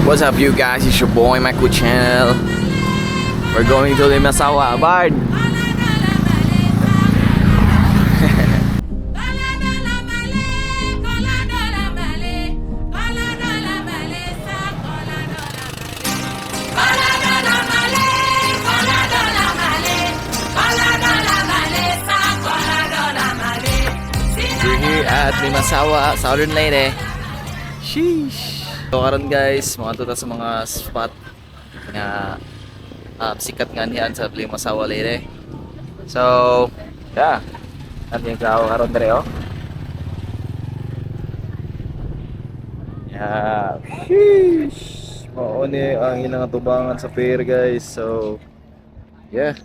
What's up, you guys? It's your boy, Michael Channel. We're going to Limasawa, Bard. We're here at Limasawa, Southern Leyte. Sheesh. So karon guys, mga tuta sa mga spot nga sikat nga niyan sa Limasawa Leyte. So, yeah. Ating tao karon dire oh. Yeah. Sheesh. Mao ni ang ilang atubangan sa fair guys. So, yeah.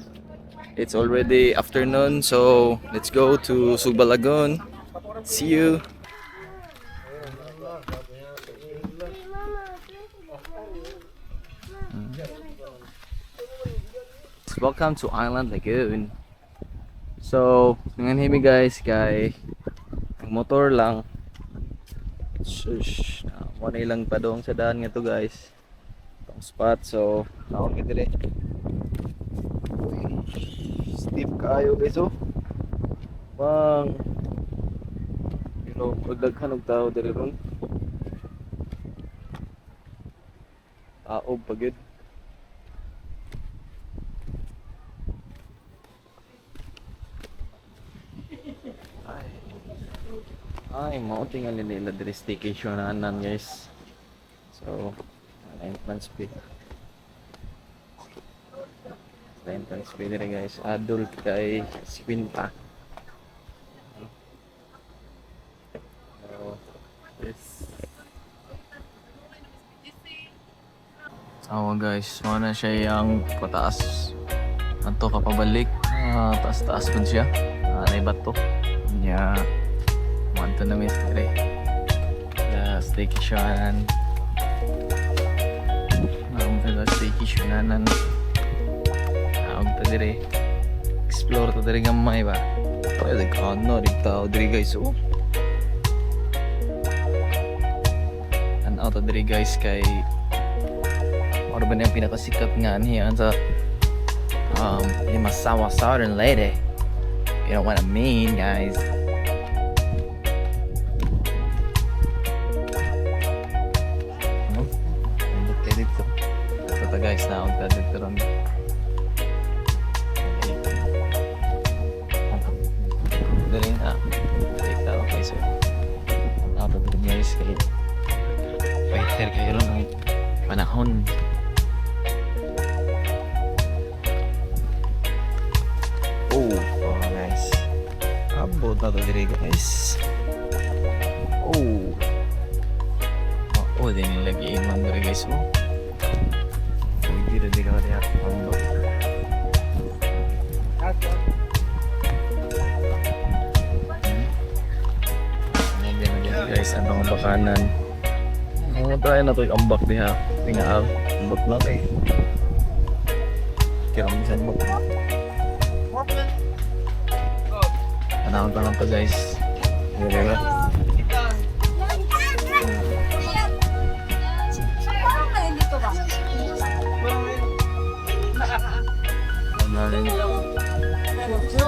It's already afternoon, so let's go to Sugba Lagoon. See you. Welcome to Island Lagoon. So, ngayon himi guys, kay ang motor lang. Shush. Muna ilang padong sa daan nga to guys. Itong spot, so naon ka dire. Steep kayo guys oh. Bang. You know, pagdaghan og tao dire ron. Taob pagid. Ay, mau tinggal nila dari staycationanan guys. So, entrance fee. Entrance fee dire guys. Adult kay 50. So, yes. So guys, mana siya yung pataas. Anto ka pabalik. Taas-taas pun siya. Naibat to. Yeah. Manto na miss dire. Staycation. Staycationanan. Ang ta dire. Explore to dire gamay ba. Pwede ka no dito dire guys oh. Ano to dire guys kay ano ba yung pinakasikat nga niya sa Limasawa Southern Leyte. You know what I mean guys. Guys, na ako dito ron. Dali na. Take that okay so. Ako dito guys kay fighter kayo ron ang panahon. Oh nice. Abot na to diri guys. Oh din nilagay man diri guys oh. Hindi ka lihat pondok. Ayan guys, ang bakanan. Try na ito yung ambak diha. Tingnan ambak lang eh. Kiramisan mo. Panahon pa lang to guys. Diba?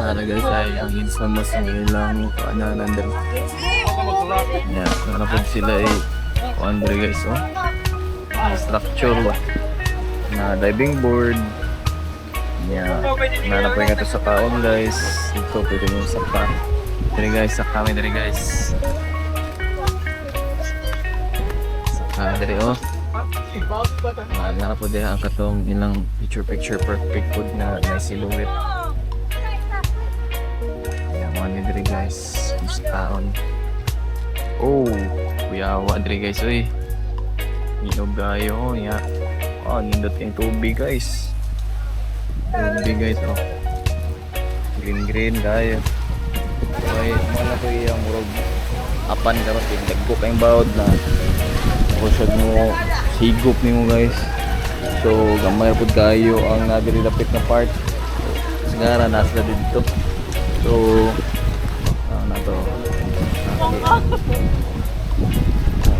Nalagay tayo ang instamas ng ilang nandun. Yeah, nanapod sila Andre guys oh. Structure na diving board. Yeah, nanapod nga ito sa taon guys. Ito pwede mo sa pa. Diri guys, sa kami diri guys. Diri oh. Nanapod din ang katong ilang picture perfect food na silhouette. Diri guys, sa taon. Oh, kuyawa diri guys oy. Inog gayo ya. Nindot yung tubig guys. Tubig guys oh. Green gayo. Okay, wala ko yung murag apan karon kay dagko kayong bawod na. Kusog mo higop nimo guys. So gamay pud kayo ang diri dapit na part. Sigara nasa dito. So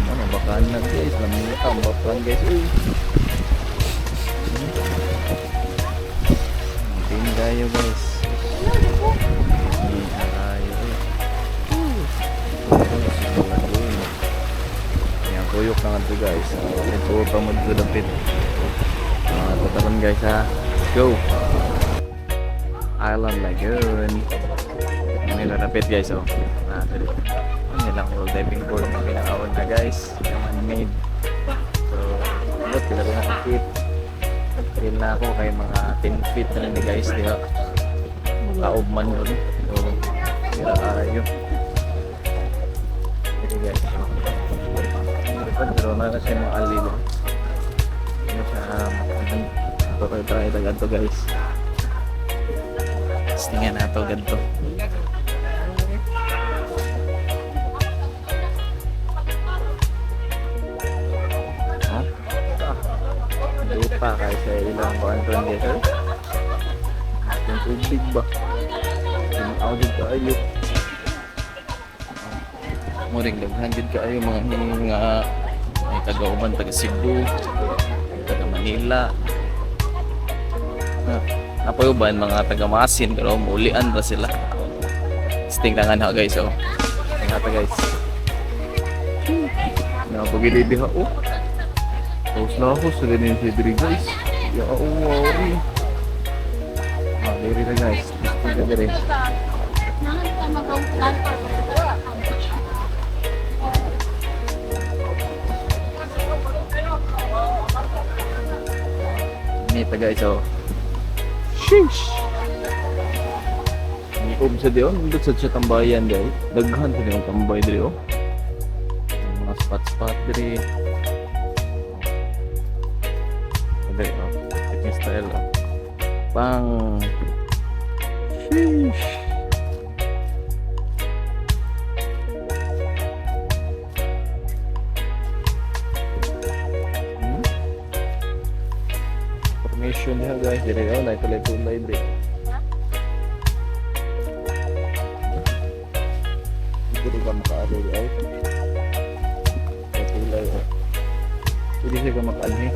ano ba Kanan guys, lamang tambak lang guys. Uy. Tingin kayo guys. Tingin kayo eh. Yan, kuyok na nga ito guys. Ito pa mo dito dapit. Tataran guys ha. Go! Island Lagoon. May narapit guys oh. Dali. Ano lang roll diving board na pinakaon na guys. Man-made. So, ito sila rin nakakit. Rin na ako kay mga 10 feet na ni guys. Diba? Kaob man yun. So, sila kayo. Ito guys. Pero na kasi mga alilo. Ano siya. Ito kayo tayo tagad to guys. Tingnan na ito ganito. Pa kahit sa ilang kuanton dito yung tubig ba yung audit ka ayo muring daghan gid ka ayo mga hinga may taga-uban taga Cebu taga Manila napayuban mga taga Masin pero mulian ba sila tingnan ha guys oh tingnan ta guys napagilid ha oh. Tapos na ako sa ganyan si Diri guys. Ya wow rin. Diri na guys. Gusto ka diri. Nita guys oh. Sheesh. Nikob sa diyon. Hindi sa tambayan guys. Daghan sa diyon tambay diri oh. Mga spot diri. Dali, oh. Fitness style, oh. Bang! Sheesh! Formation niya guys, dili oh, tulay-tulay dili. Dili ka makaaloy ay. Tulay oh. Dili ka makaanhi.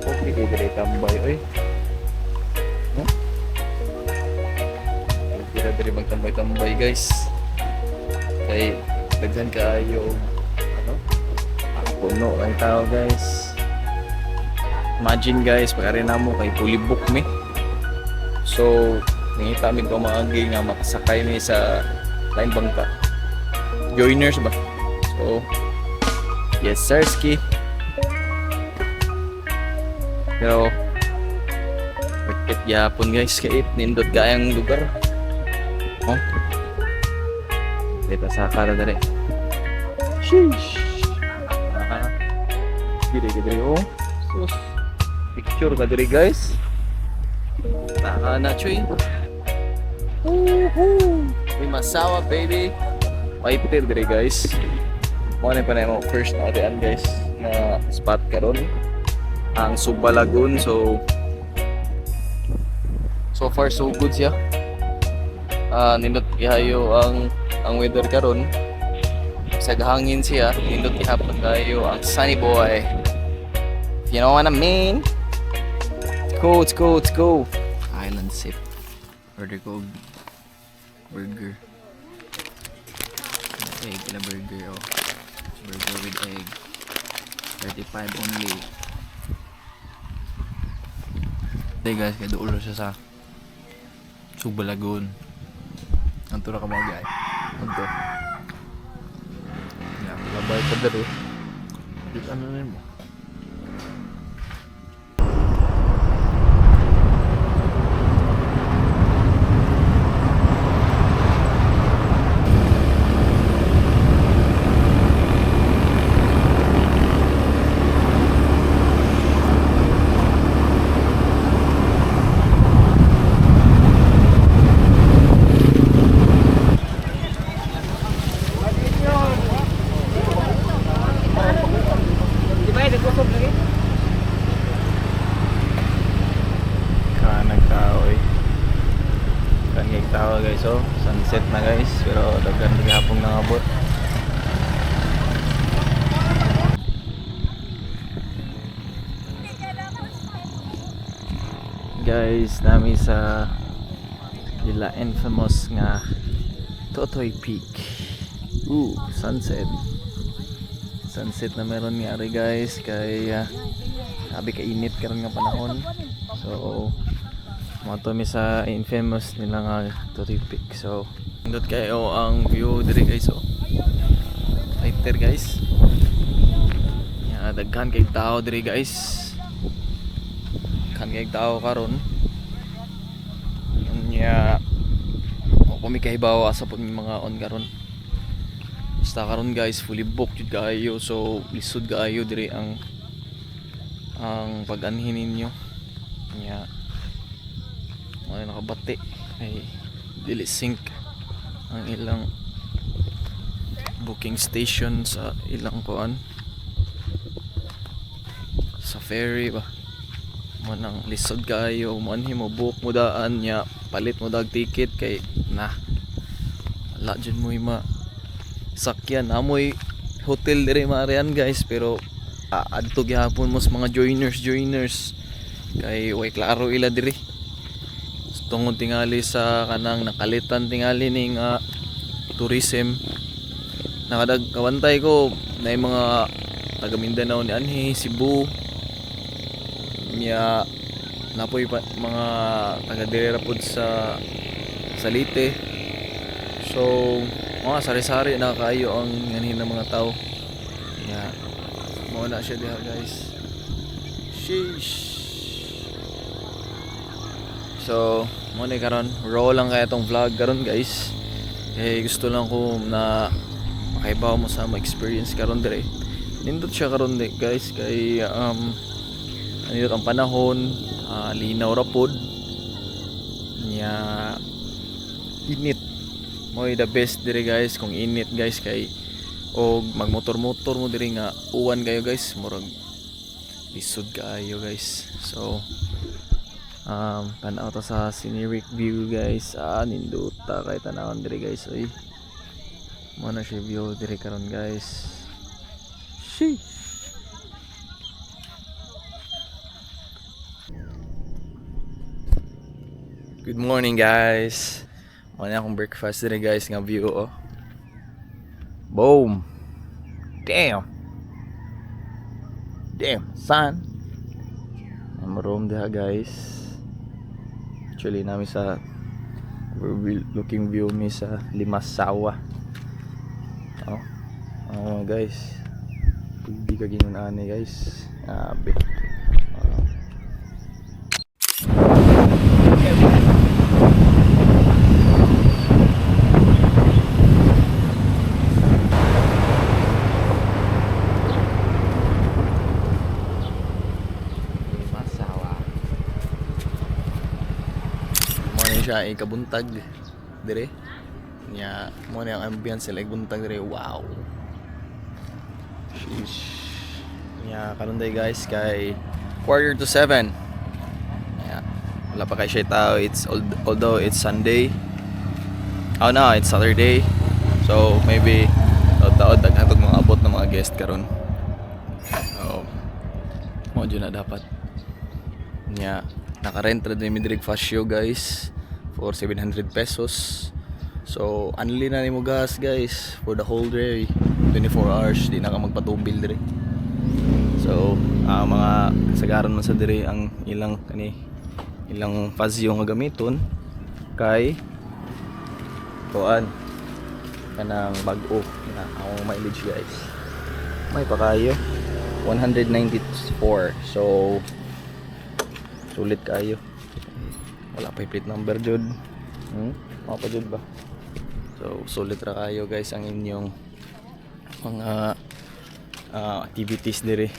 Okay, dire tambay oy. Tira dire magtambay-tambay guys. Kay daghan kaayo ano? Puno ang tao guys. Imagine guys, pagari na mo kay fully book me. So, nangita mi ko maagi nga makasakay mi sa line bangka. Joiners ba? So, yes sir ski. Pero bakit yapon guys kay nindot kayang lugar. Oh. Dito sa kara dere. Sheesh. Gire oh. Sus. Picture ka dere guys. Taka na chuy. May masawa baby. Wiper dere guys. Mo na pa na mo first na diyan guys na spot karon. Ang Suba Lagoon. So far so good siya. Nindot ihayo ang weather karon. Sagahangin siya. Nindot ihapon kayo ang sunny boy. If you know what I mean. Let's go. Island sip. Order ko burger. Egg na burger oh. Burger with egg. 35 only. Hey guys, kaya doon siya sa Suba Lagoon. Ang tura ka mga guys. Ito. Yan, labay ka dali. Dito ano na mo? sunset na guys, pero daghan gihapon nangabot. Guys, nami sa ila infamous nga Totoy Peak. Sunset. Sunset na meron nga ari guys, kay sabi ka init karon nga panahon. So mo to mi sa infamous nila nga Totoy Peak. So indot kayo ang view diri guys. So right there guys. Ya daghan kay tao diri guys. Kan kay tao karon. Nya kung may kahibawa sa mga on karon. Basta karon guys, fully booked jud kaayo. So lisod kaayo diri ang pag-anhin ninyo. Nya wala nakabati ay dili sync ang ilang booking station sa ilang kuan sa ferry ba. Mo nang lisod kaayo, mo anhi mo book mo daan nya palit mo dag ticket kay na wala dyan mo ima sakyan amoy hotel dire maarian guys, pero adto gihapon mos mga joiners kay way klaro ila dire tungod tingali sa kanang nakalitan tingali ning tourism. Nakadag kawantay ko na mga taga Mindanao ni anhi Cebu niya napoy pa, mga taga dire pod sa Salite. So mga sari-sari na kayo ang nganin ng mga tao. Yeah. Mo na siya diha guys. Sheesh. So mo ni karon roll lang kaya tong vlog karon guys. Kay gusto lang ko na makaibaw mo sa experience karon dire. Nindot siya karon guys kay nindot ang panahon, linaw ra pod. Nya init mo'y the best dire guys kung init guys kay og magmotor-motor mo dire nga uwan kayo guys, murag lisod kaayo guys. So tanaw ta sa scenic view guys. Ninduta kay tanawon dire guys. Oy mo na siya view dire karon guys. Sheesh. Good morning guys. Wala akong breakfast dire guys nga view oh. Boom. Damn son. I'm room diha guys. Actually namin sa looking view mi sa Limasawa. Oh guys. Hindi ka ginunaan guys. Abe. Siya ay kabuntag dire nya mo na ang ambiance sila buntag dire. Wow, sheesh. Nya karon day guys kay 6:45. Yeah, wala pa kay siya tao. It's although it's Sunday, oh no, it's Saturday, so maybe taod daghatog mga abot ng mga guest karon. Mo dyan na dapat nya naka-rent ra din mi direct fast show guys for 700 pesos. So anli na nimo gas guys for the whole day, 24 hours di na ka magpatubil dire. So mga kasagaran man sa dire ang ilang fazio nga gamiton kay kuan kanang bag-o na ang mileage guys. May pa kayo 194. So sulit kayo. Wala pa plate number jud. Mga pa jud ba? So sulit ra kayo guys ang inyong mga activities dire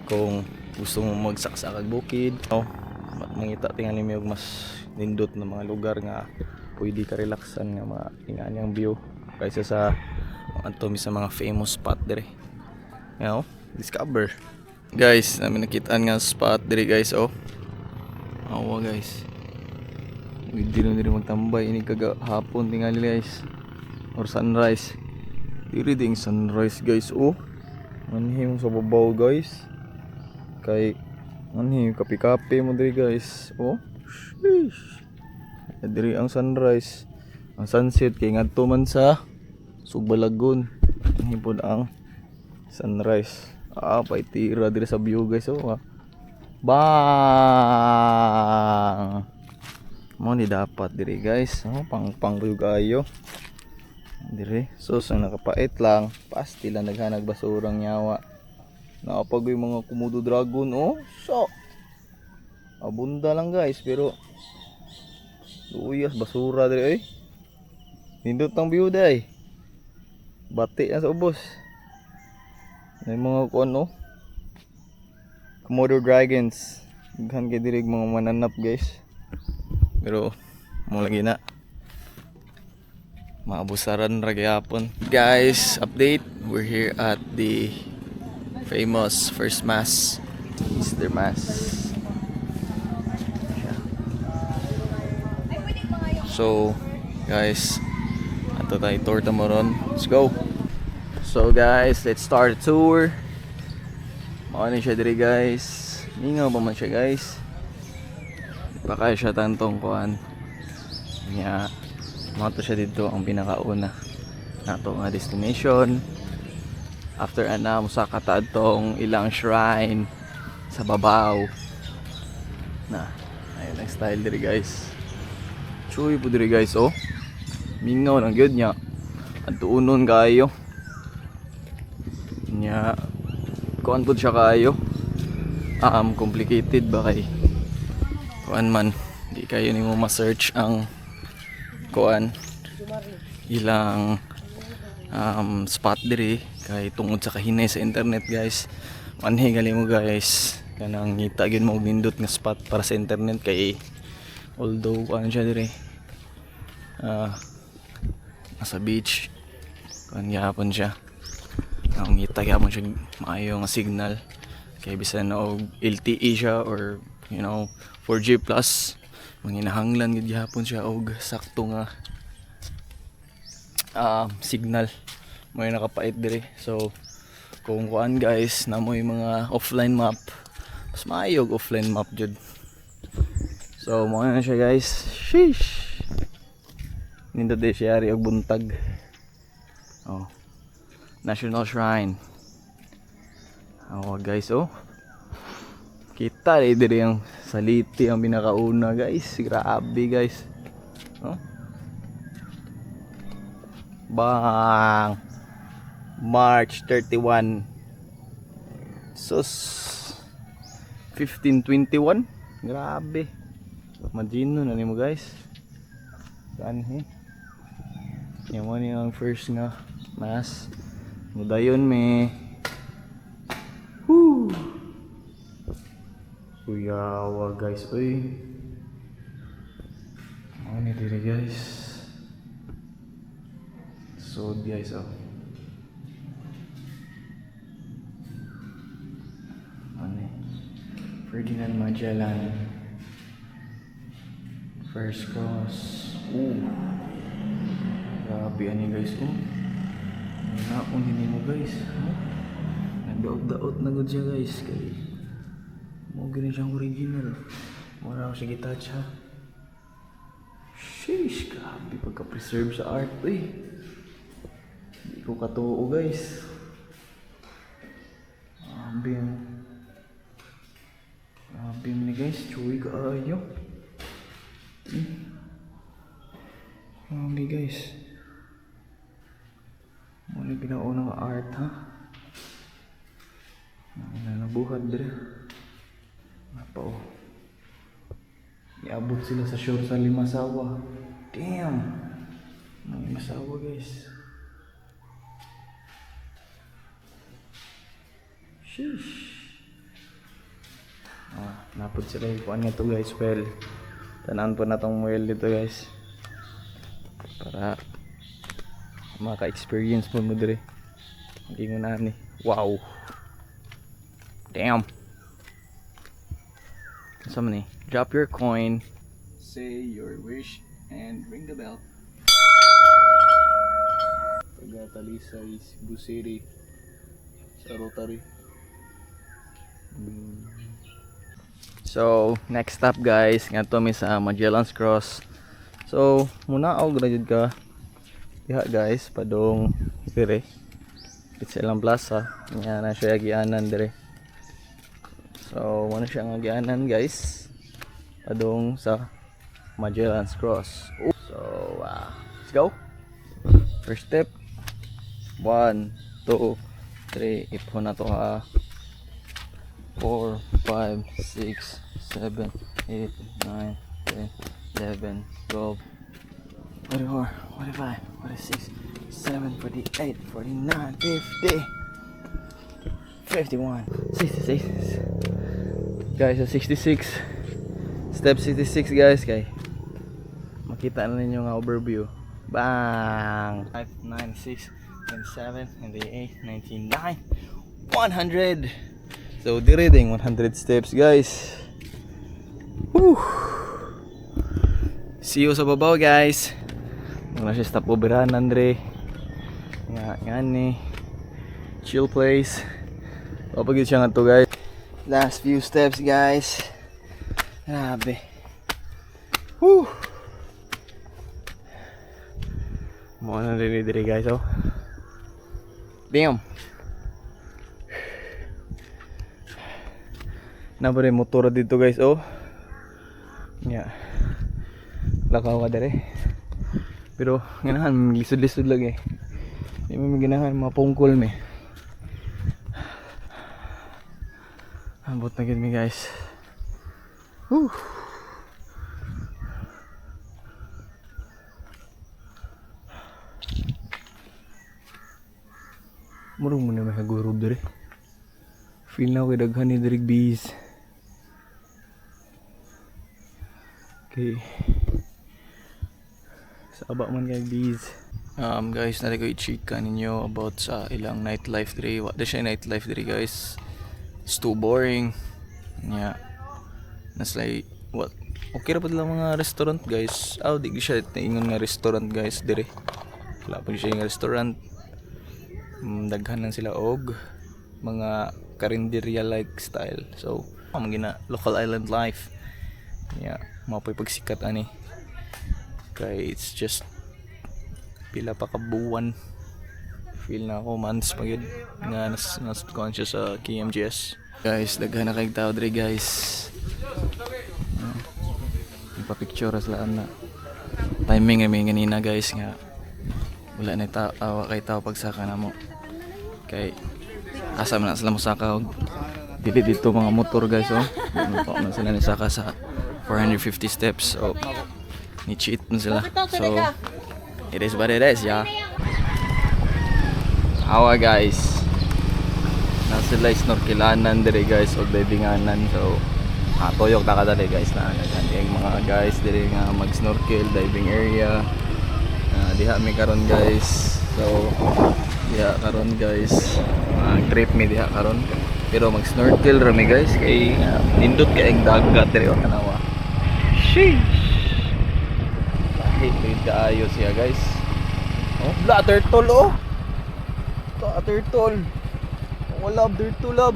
kung gusto mo magsaksa kag bukid. Mangita tingali mi og mas nindot na mga lugar nga pwede ka relaxan nga matingan yang view kaysa sa anto sa mga famous spot dire. Discover. Guys, namin nakitaan nga spot dire guys. Awa guys. Pwede rin magtambay. Ini kaga hapon tingali guys. Or sunrise. Diri ding sunrise guys. Oh. Manhim sa babaw guys. Kay manhim kapi-kapi mo diri guys. Oh. Sheesh. Diri ang sunrise. Ang sunset kay ngadto man sa Sugbalagon. Manhim pod ang sunrise. Pay tira diri sa view guys. Oh. Bang. Mo ni dapat diri guys. Pang view kayo. Dire, so nakapait lang, pasti lang naghanag basurang nyawa. Nakapagoy mga Komodo dragon, oh. So abunda lang guys, pero luyas basura dire eh. Nindot ang view day. Bati na sa ubos. May mga kuan oh. Komodo dragons. Daghan kay diri mga mananap guys. Pero mo lagi na maabusaran ra gyapon. Guys, update. We're here at the famous first mass, Easter mass. So, guys, ato tayo tour tamaron. Let's go. So, guys, let's start the tour. Mao ni siya diri, guys. Ningaw pa man siya, guys. Baka siya tantong kuan. Nya mato siya dito ang pinakauna nato nga destination. After ana musaka ta adtong ilang shrine sa babaw na ayun ang style diri guys. Chuy po diri guys oh. Mingaw lang gyud nya. Adtuunon kayo. Nya kuan pud siya kayo. Complicated ba kay kuan man di kayo nimo ma-search ang kuan ilang spot diri kay tungod sa kahinay sa internet guys. Manhi gali mo guys kanang ngita gyud mo nindot nga spot para sa internet kay although kuan siya diri nasa beach kuan gyapon siya ang ngita gyapon siya maayo nga signal kay bisan na og LTE siya or you know 4G plus manginahanglan gid gyapon siya og sakto nga signal mo yung nakapait diri. So kung kuan guys na mo yung mga offline map mas maayog offline map jud. So mo na siya guys. Sheesh. Nindot di siya ari og buntag. Oh. National Shrine. Guys oh. Kita diri ang Saliti ang pinakauna guys. Grabe guys. Oh. Bang. March 31. Sus 1521. Grabe. Imagine na nimo guys. Saan Yan mo ni ang first nga mass. Mudayon me. Woo. Kuyawa guys, uy. Ano ni diri guys? So guys, oh. Ano? Ferdinand Magellan. First cross. Grabe ani guys, oh. Naon din mo guys. Nagdaot-daot na gud siya guys kay mo gani siyang original. Mura ako siya gitouch ha. Sheesh, grabe pagka-preserve sa art eh. Hindi ko katuo guys. Grabe ni guys, chuy kaayo. Grabe guys. Muna pinaunang art ha. Nabuhat dire. Apa oh. Iabot sila sa shore sa Limasawa. Damn. Limasawa guys. Sheesh. Napod sila yung kuhan nga to guys. Well, tanaan po na tong well dito guys. Para maka-experience po mo dire. Hindi mo na ni. Wow. Damn. Sama ni. Drop your coin. say your wish and ring the bell. Taga-Talisay, Cebu City sa Rotary. So, next stop guys, nga to mi sa Magellan's Cross. So, muna ako graduate ka. Diha guys, padong dire. It's Elang Plaza. Nga na siya gianan dire. So, muna siya nga gianan guys. Padong sa Magellan's Cross. So, let's go. First step. 1, 2, 3. Ipon na to ha. 4, 5, 6, 7, 8, 9, 10, 11, 12, 44, 45, 46, 7, 48, 49, 50, 51, 66. Guys, 66. Step 66 guys, kay makita na ninyo nga overview. Bang! 5, 9, 6, 7, 98, 99, 100. So, dire ding 100 steps guys. Woo! See you sa babaw guys. Muna siya stop overan Andre. Nga ni chill place. Papagid siya nga to guys. Last few steps guys. Grabe. Woo! Muna rin dire guys oh. Damn. Nabare motor dito guys oh. Yeah. Lakaw ka dere. Pero ganahan lisod-lisod lagi. Di mo ganahan mapungkol me. Ambot na gid mi guys. Woo. Murong mo na may kagurog dere. Feel na ko daghan ni dirig bees. Okay. Saba man kay bees. Guys, nari ko i-chika ninyo about sa ilang nightlife diri. What siya nightlife diri guys? It's too boring. Yeah. Nas like what? Okay ra pud lang mga restaurant guys. Di siya ingon nga restaurant guys diri. Wala pa siya nga restaurant. Daghan lang sila og mga karinderya like style. So, gina local island life. Yeah, mapoy pagsikat ani. Kay it's just pila pa ka buwan. Feel na ako months pa gyud nga nas conscious sa KMGS. Guys, daghan na kay tao diri guys. Ipa-picture sila na. Timing ay may ganina guys nga wala na tao kay tao pagsaka na mo. Kay kasama na sila musaka og dili dito mga motor guys oh. Na sila ni saka sa 450 steps. So ni cheat na sila. So it is what it is, yeah. Awa guys. Na sila snorkelanan dire guys og divinganan. So toyok ta kada guys na ang mga guys dire nga mag-snorkel diving area. Diha mi karon guys. So diha karon guys. Trip mi diha karon. Pero mag-snorkel ra mi guys kay nindot kay ang dagat dire tanawa. Sheesh. Lahit kaayo siya guys. Oh, la turtle oh. Turtle. Wala turtle.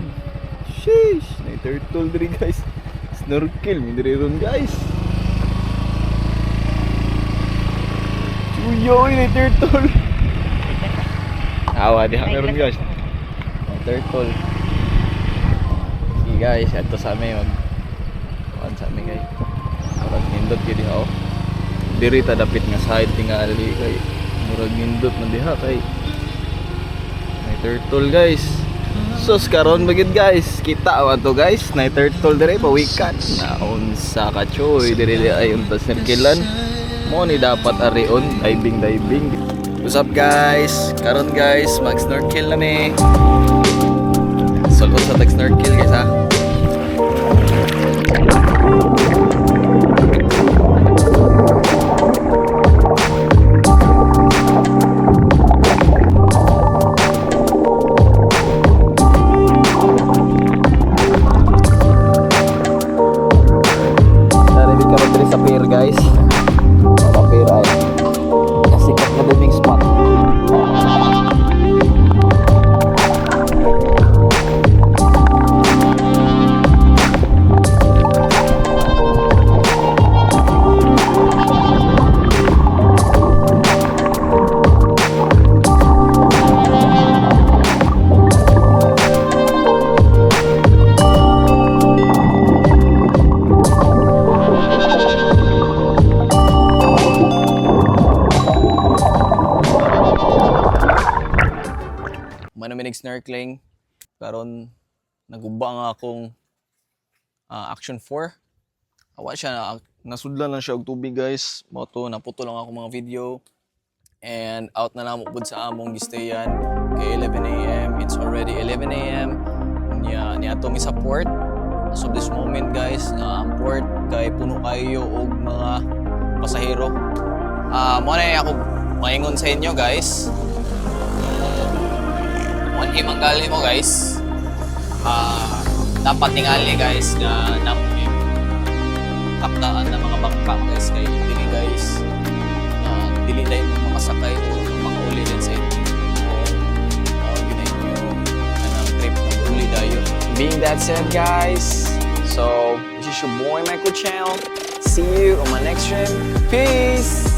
Sheesh. May turtle dire guys. Snorkel mi dire ron guys. Uyoy ni turtle. Awa di meron guys. Turtle. Sige guys, ato sa amin sa amin guys. Murag nindot gyud diha oh. Diri ta dapit nga side tingali kay murag nindot man diha kay may turtle guys. Sus karon bagid guys. Kita wa to guys, na turtle dire pawikan. Naunsa ka choy diri ayon ta sirkelan. Mo ni dapat arion diving. What's up guys? Karon guys, mag-snorkel na mi. Sulod sa tag-snorkel guys ha. Narinig ka rin sa pier guys. namin nag-snorkeling. Karon naguba nga akong Action 4. Awa siya, nasudlan lang siya og tubig guys. Moto, naputo lang ako mga video. And out na lang mo pud sa among gistayan kay 11 a.m. It's already 11 a.m. Niya to mi sa port. As of this moment guys, ang port kay puno kayo og mga pasahero. Mo na ako maingon sa inyo guys. One manggali mo guys. Dapat tingali guys na namin kaptaan ng mga bangka guys kay dili guys dili dahil makasakay o makauli din sa inyo ginay nyo kanang trip na uli dayo. Being that said guys, so this is your boy Michael Channel. See you on my next stream. Peace!